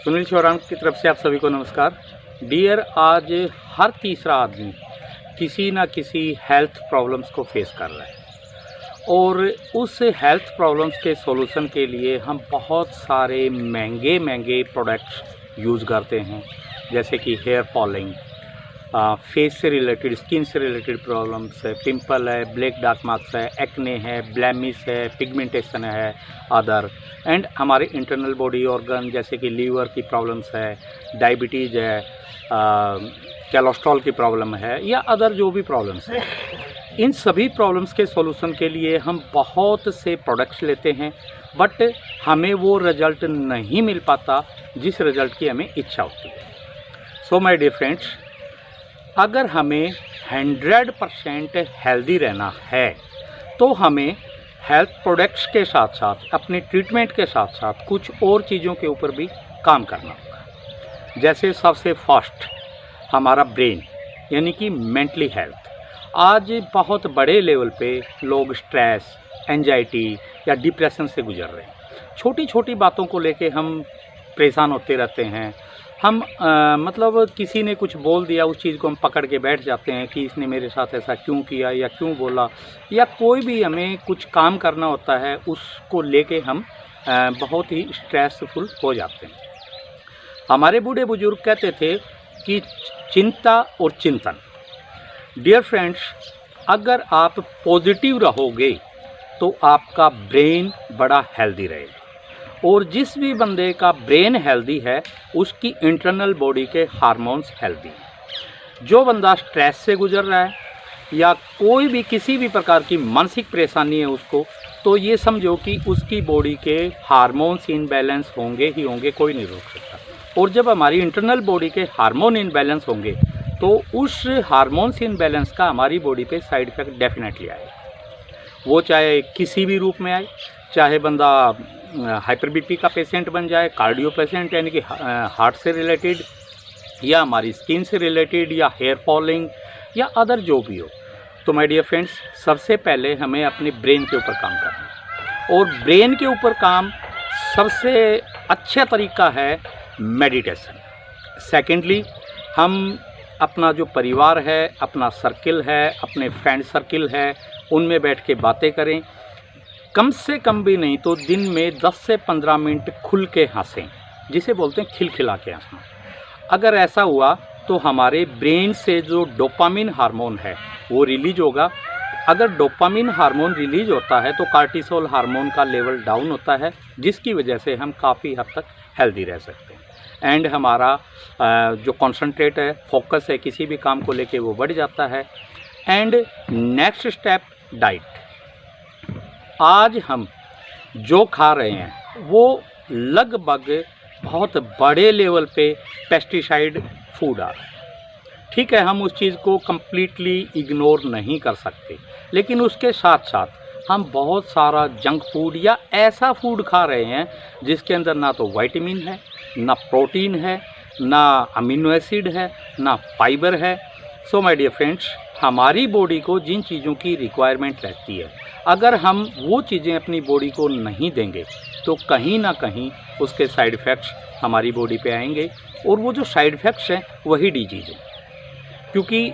सुनील चौहान की तरफ से आप सभी को नमस्कार। डियर, आज हर तीसरा आदमी किसी ना किसी हेल्थ प्रॉब्लम्स को फेस कर रहा है और उस हेल्थ प्रॉब्लम्स के सॉल्यूशन के लिए हम बहुत सारे महंगे महंगे प्रोडक्ट्स यूज़ करते हैं, जैसे कि हेयर फॉलिंग, फेस से रिलेटेड, स्किन से रिलेटेड प्रॉब्लम्स है, पिंपल है, ब्लैक डार्क मार्क्स है, एक्ने है, ब्लैमिश है, पिगमेंटेशन है, अदर एंड हमारे इंटरनल बॉडी ऑर्गन जैसे कि लीवर की प्रॉब्लम्स है, डायबिटीज़ है, कोलेस्ट्रॉल की प्रॉब्लम है या अदर जो भी प्रॉब्लम्स है। इन सभी प्रॉब्लम्स के सॉल्यूशन के लिए हम बहुत से प्रोडक्ट्स लेते हैं, बट हमें वो रिज़ल्ट नहीं मिल पाता जिस रिज़ल्ट की हमें इच्छा होती है। सो माय डियर फ्रेंड्स, अगर हमें 100% हेल्दी रहना है तो हमें हेल्थ प्रोडक्ट्स के साथ साथ अपने ट्रीटमेंट के साथ साथ कुछ और चीज़ों के ऊपर भी काम करना होगा। जैसे सबसे फर्स्ट हमारा ब्रेन, यानी कि मेंटली हेल्थ। आज बहुत बड़े लेवल पे लोग स्ट्रेस, एंजाइटी या डिप्रेशन से गुजर रहे हैं। छोटी छोटी बातों को लेके हम परेशान होते रहते हैं। हम मतलब किसी ने कुछ बोल दिया, उस चीज़ को हम पकड़ के बैठ जाते हैं कि इसने मेरे साथ ऐसा क्यों किया या क्यों बोला, या कोई भी हमें कुछ काम करना होता है उसको लेके हम बहुत ही स्ट्रेसफुल हो जाते हैं। हमारे बूढ़े बुजुर्ग कहते थे कि चिंता और चिंतन। डियर फ्रेंड्स, अगर आप पॉजिटिव रहोगे तो आपका ब्रेन बड़ा हेल्दी रहेगा, और जिस भी बंदे का ब्रेन हेल्दी है उसकी इंटरनल बॉडी के हार्मोन्स हेल्दी हैं। जो बंदा स्ट्रेस से गुजर रहा है या कोई भी किसी भी प्रकार की मानसिक परेशानी है उसको, तो ये समझो कि उसकी बॉडी के हार्मोन्स इनबैलेंस होंगे ही होंगे, कोई नहीं रोक सकता। और जब हमारी इंटरनल बॉडी के हार्मोन इनबैलेंस होंगे तो उस हार्मोन्स इनबैलेंस का हमारी बॉडी पे साइड इफेक्ट डेफिनेटली आएगा। वो चाहे किसी भी रूप में आए, चाहे बंदा हाइपर बीपी का पेशेंट बन जाए, कार्डियो पेशेंट यानी कि हार्ट से रिलेटेड, या हमारी स्किन से रिलेटेड, या हेयर फॉलिंग, या अदर जो भी हो। तो माय डियर फ्रेंड्स, सबसे पहले हमें अपने ब्रेन के ऊपर काम करना है, और ब्रेन के ऊपर काम सबसे अच्छा तरीका है मेडिटेशन। सेकेंडली, हम अपना जो परिवार है, अपना सर्किल है, अपने फ्रेंड सर्किल है, उनमें बैठ के बातें करें। कम से कम भी नहीं तो दिन में 10 से 15 मिनट खुल के हंसें, जिसे बोलते हैं खिलखिला के हंसना। अगर ऐसा हुआ तो हमारे ब्रेन से जो डोपामिन हार्मोन है वो रिलीज होगा। अगर डोपामिन हार्मोन रिलीज होता है तो कार्टिसोल हार्मोन का लेवल डाउन होता है, जिसकी वजह से हम काफ़ी हद तक हेल्दी रह सकते हैं। एंड हमारा जो कॉन्सनट्रेट है, फोकस है किसी भी काम को लेके, वो बढ़ जाता है। And next step, diet. आज हम जो खा रहे हैं वो लगभग बहुत बड़े लेवल पे पेस्टिसाइड फूड आ रहा है। ठीक है, हम उस चीज़ को कम्प्लीटली इग्नोर नहीं कर सकते, लेकिन उसके साथ साथ हम बहुत सारा जंक फूड या ऐसा फूड खा रहे हैं जिसके अंदर ना तो विटामिन है, ना प्रोटीन है, ना अमीनो एसिड है, ना फाइबर है। सो माय डियर फ्रेंड्स, हमारी बॉडी को जिन चीज़ों की रिक्वायरमेंट रहती है, अगर हम वो चीज़ें अपनी बॉडी को नहीं देंगे तो कहीं ना कहीं उसके साइड इफ़ेक्ट्स हमारी बॉडी पे आएंगे, और वो जो साइड इफ़ेक्ट्स हैं वही डिजीज़ है। क्योंकि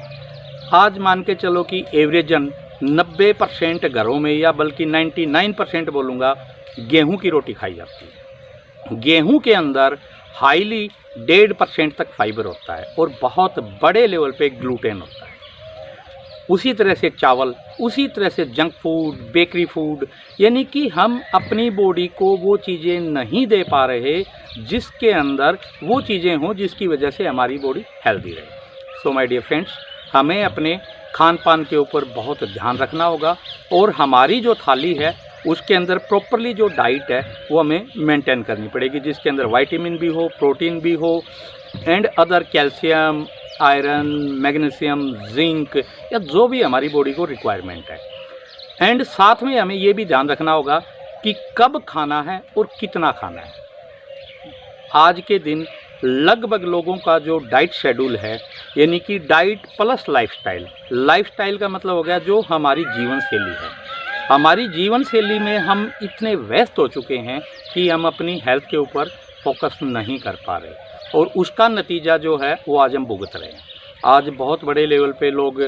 आज मान के चलो कि एवरेजन 90% घरों में, या बल्कि 99% बोलूँगा, गेहूं की रोटी खाई जाती है। गेहूं के अंदर हाईली 1.5% तक फाइबर होता है और बहुत बड़े लेवल पे ग्लूटेन होता है। उसी तरह से चावल, उसी तरह से जंक फूड, बेकरी फूड, यानी कि हम अपनी बॉडी को वो चीज़ें नहीं दे पा रहे जिसके अंदर वो चीज़ें हों जिसकी वजह से हमारी बॉडी हेल्दी रहे। सो माय डियर फ्रेंड्स, हमें अपने खान पान के ऊपर बहुत ध्यान रखना होगा, और हमारी जो थाली है उसके अंदर प्रॉपरली जो डाइट है वो हमें मेंटेन करनी पड़ेगी, जिसके अंदर विटामिन भी हो, प्रोटीन भी हो, and other calcium, iron, magnesium, zinc, या जो भी हमारी बॉडी को रिक्वायरमेंट है। एंड साथ में हमें ये भी ध्यान रखना होगा कि कब खाना है और कितना खाना है। आज के दिन लगभग लोगों का जो डाइट शेड्यूल है, यानी कि डाइट प्लस लाइफस्टाइल। लाइफस्टाइल का मतलब हो गया जो हमारी जीवन शैली है। हमारी जीवन शैली में हम इतने व्यस्त हो चुके हैं कि हम अपनी हेल्थ के ऊपर फोकस नहीं कर पा रहे, और उसका नतीजा जो है वो आज हम भुगत रहे हैं। आज बहुत बड़े लेवल पे लोग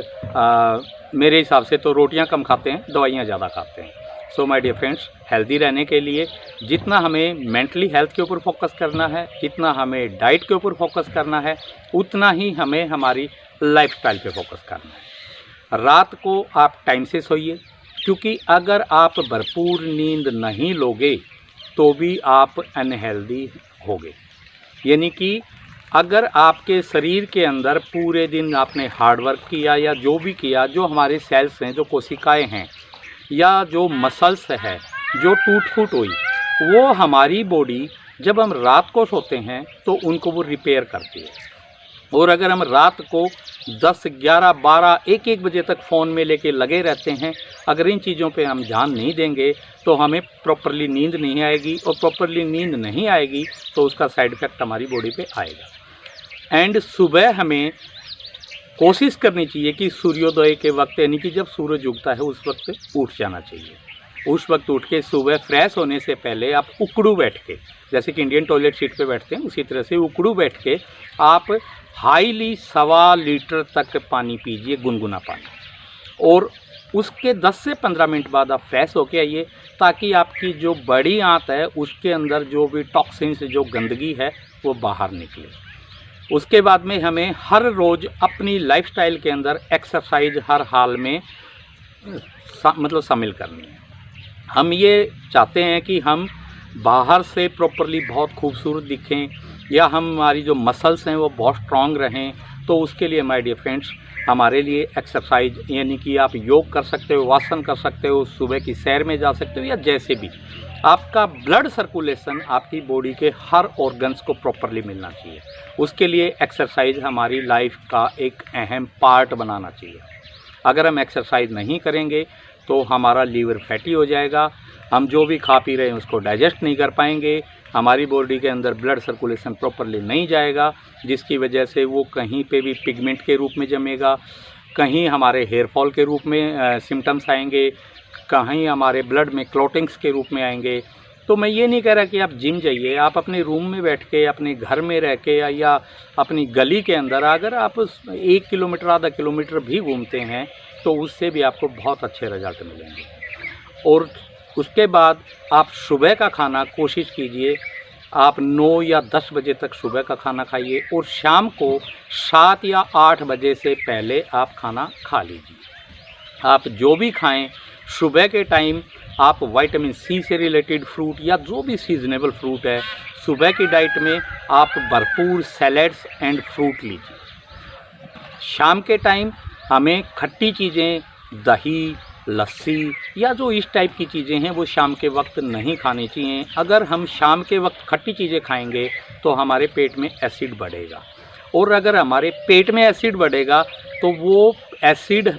मेरे हिसाब से तो रोटियां कम खाते हैं, दवाइयां ज़्यादा खाते हैं। So my dear friends, healthy रहने के लिए जितना हमें मेंटली हेल्थ के ऊपर फोकस करना है, जितना हमें डाइट के ऊपर फोकस करना है, उतना ही हमें हमारी लाइफस्टाइल पे फोकस करना है। रात को आप टाइम से सोइए, क्योंकि अगर आप भरपूर नींद नहीं लोगे तो भी आप अनहेल्दी होगे। यानी कि अगर आपके शरीर के अंदर पूरे दिन आपने हार्ड वर्क किया या जो भी किया, जो हमारे सेल्स हैं, जो कोशिकाएं हैं या जो मसल्स है जो टूट फूट हुई, वो हमारी बॉडी जब हम रात को सोते हैं तो उनको वो रिपेयर करती है। और अगर हम रात को 10, 11, 12, 1 बजे तक फ़ोन में लेके लगे रहते हैं, अगर इन चीज़ों पे हम ध्यान नहीं देंगे तो हमें प्रॉपरली नींद नहीं आएगी, और प्रॉपरली नींद नहीं आएगी तो उसका साइड इफ़ेक्ट हमारी बॉडी पे आएगा। एंड सुबह हमें कोशिश करनी चाहिए कि सूर्योदय के वक्त, यानी कि जब सूरज उगता है उस वक्त उठ जाना चाहिए। उस वक्त उठ के सुबह फ्रेश होने से पहले आप उकड़ू बैठ के, जैसे कि इंडियन टॉयलेट सीट पे बैठते हैं उसी तरह से उकड़ू बैठ के आप हाईली 1.25 लीटर तक पानी पीजिए, गुनगुना पानी, और उसके 10 से 15 मिनट बाद आप फ्रेश होके आइए, ताकि आपकी जो बड़ी आंत है उसके अंदर जो भी टॉक्सिन्स, जो गंदगी है वो बाहर निकले। उसके बाद में हमें हर रोज़ अपनी लाइफस्टाइल के अंदर एक्सरसाइज हर हाल में मतलब शामिल करनी है। हम ये चाहते हैं कि हम बाहर से प्रॉपरली बहुत खूबसूरत दिखें, या हमारी जो मसल्स हैं वो बहुत स्ट्रांग रहें, तो उसके लिए माय डियर फ्रेंड्स हमारे लिए एक्सरसाइज, यानी कि आप योग कर सकते हो, आसन कर सकते हो, सुबह की सैर में जा सकते हो, या जैसे भी आपका ब्लड सर्कुलेशन आपकी बॉडी के हर ऑर्गन्स को प्रॉपरली मिलना चाहिए। उसके लिए एक्सरसाइज हमारी लाइफ का एक अहम पार्ट बनाना चाहिए। अगर हम एक्सरसाइज नहीं करेंगे तो हमारा लीवर फैटी हो जाएगा, हम जो भी खा पी रहे हैं उसको डाइजेस्ट नहीं कर पाएंगे, हमारी बॉडी के अंदर ब्लड सर्कुलेशन प्रॉपरली नहीं जाएगा, जिसकी वजह से वो कहीं पे भी पिगमेंट के रूप में जमेगा, कहीं हमारे हेयर फॉल के रूप में सिम्टम्स आएंगे, कहीं हमारे ब्लड में क्लॉटिंग्स के रूप में आएंगे। तो मैं ये नहीं कह रहा कि आप जिम जाइए, आप अपने रूम में बैठ के, अपने घर में रह के, या अपनी गली के अंदर अगर आप 1 किलोमीटर, आधा किलोमीटर भी घूमते हैं तो उससे भी आपको बहुत अच्छे रिजल्ट मिलेंगे। और उसके बाद आप सुबह का खाना कोशिश कीजिए आप 9 या 10 बजे तक सुबह का खाना खाइए, और शाम को 7 या 8 बजे से पहले आप खाना खा लीजिए। आप जो भी खाएं सुबह के टाइम, आप विटामिन सी से रिलेटेड फ्रूट या जो भी सीजनेबल फ्रूट है, सुबह की डाइट में आप भरपूर सैलड्स एंड फ्रूट लीजिए। शाम के टाइम हमें खट्टी चीज़ें, दही, लस्सी या जो इस टाइप की चीज़ें हैं वो शाम के वक्त नहीं खानी चाहिए। अगर हम शाम के वक्त खट्टी चीज़ें खाएंगे तो हमारे पेट में एसिड बढ़ेगा, और अगर हमारे पेट में एसिड बढ़ेगा तो वो एसिड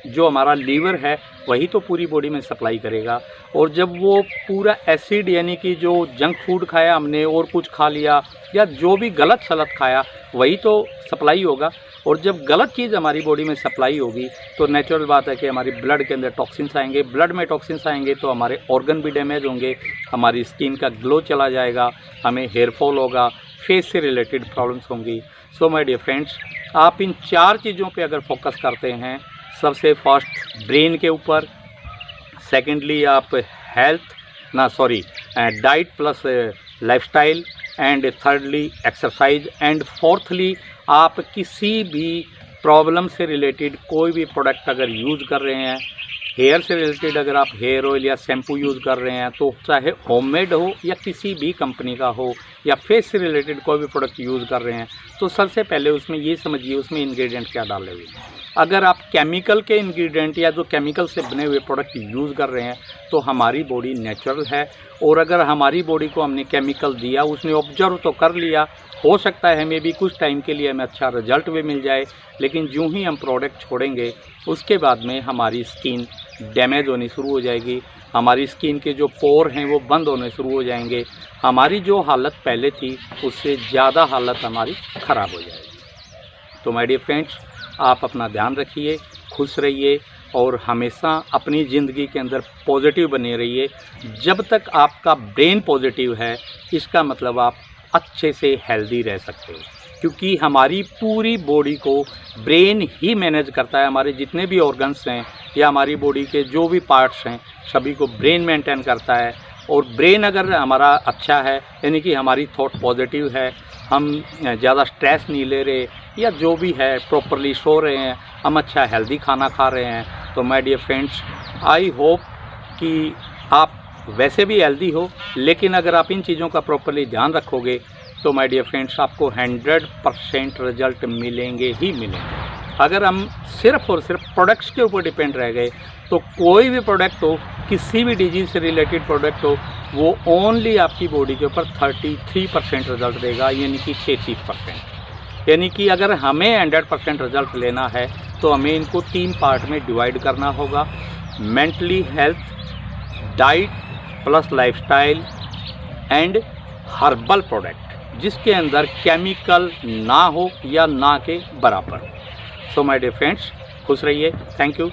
जो हमारा लीवर है वही तो पूरी बॉडी में सप्लाई करेगा, और जब वो पूरा एसिड, यानी कि जो जंक फूड खाया हमने और कुछ खा लिया या जो भी गलत सलत खाया वही तो सप्लाई होगा, और जब गलत चीज़ हमारी बॉडी में सप्लाई होगी तो नेचुरल बात है कि हमारी ब्लड के अंदर टॉक्सिन्स आएंगे, ब्लड में टॉक्सिन्स आएंगे तो हमारे ऑर्गन भी डैमेज होंगे, हमारी स्किन का ग्लो चला जाएगा, हमें हेयर फॉल होगा, फेस से रिलेटेड प्रॉब्लम्स होंगी। सो माय डियर फ्रेंड्स, आप इन 4 चीज़ों पे अगर फोकस करते हैं, सबसे फर्स्ट ब्रेन के ऊपर, सेकेंडली आप diet plus lifestyle, and thirdly exercise, and fourthly आप किसी भी प्रॉब्लम से रिलेटेड कोई भी प्रोडक्ट अगर यूज़ कर रहे हैं, हेयर से रिलेटेड अगर आप हेयर ऑयल या शैम्पू यूज़ कर रहे हैं, तो चाहे होममेड हो या किसी भी कंपनी का हो, या फेस से रिलेटेड कोई भी प्रोडक्ट यूज़ कर रहे हैं, तो सबसे पहले उसमें ये समझिए उसमें इंग्रेडिएंट क्या डाले हुए हैं। अगर आप केमिकल के इंग्रेडिएंट या जो केमिकल से बने हुए प्रोडक्ट यूज़ कर रहे हैं तो हमारी बॉडी नेचुरल है, और अगर हमारी बॉडी को हमने केमिकल दिया, उसने ऑब्जर्व तो कर लिया, हो सकता है हमें भी कुछ टाइम के लिए हमें अच्छा रिजल्ट भी मिल जाए, लेकिन यूँ ही हम प्रोडक्ट छोड़ेंगे उसके बाद में हमारी स्किन डैमेज होनी शुरू हो जाएगी, हमारी स्किन के जो पोर हैं वो बंद होने शुरू हो जाएंगे, हमारी जो हालत पहले थी उससे ज़्यादा हालत हमारी ख़राब हो जाएगी। तो माय डियर फ्रेंड्स, आप अपना ध्यान रखिए, खुश रहिए, और हमेशा अपनी ज़िंदगी के अंदर पॉजिटिव बने रहिए। जब तक आपका ब्रेन पॉजिटिव है, इसका मतलब आप अच्छे से हेल्दी रह सकते हो, क्योंकि हमारी पूरी बॉडी को ब्रेन ही मैनेज करता है। हमारे जितने भी ऑर्गन्स हैं या हमारी बॉडी के जो भी पार्ट्स हैं सभी को ब्रेन मेंटेन करता है। और ब्रेन अगर हमारा अच्छा है, यानी कि हमारी थॉट पॉजिटिव है, हम ज़्यादा स्ट्रेस नहीं ले रहे या जो भी है प्रॉपरली सो रहे हैं, हम अच्छा हेल्दी खाना खा रहे हैं, तो my dear friends I hope कि आप वैसे भी हेल्दी हो, लेकिन अगर आप इन चीज़ों का प्रॉपरली ध्यान रखोगे तो माय डियर फ्रेंड्स आपको 100% रिजल्ट मिलेंगे ही मिलेंगे। अगर हम सिर्फ और सिर्फ प्रोडक्ट्स के ऊपर डिपेंड रह गए तो कोई भी प्रोडक्ट हो, किसी भी डिजीज़ से रिलेटेड प्रोडक्ट हो, वो ओनली आपकी बॉडी के ऊपर 33% रिजल्ट देगा, यानी कि 33%। यानी कि अगर हमें 100% रिजल्ट लेना है तो हमें इनको 3 पार्ट में डिवाइड करना होगा: mentally health, diet plus lifestyle and herbal product, जिसके अंदर केमिकल ना हो या ना के बराबर। सो माय डियर फ्रेंड्स, खुश रहिए। Thank you.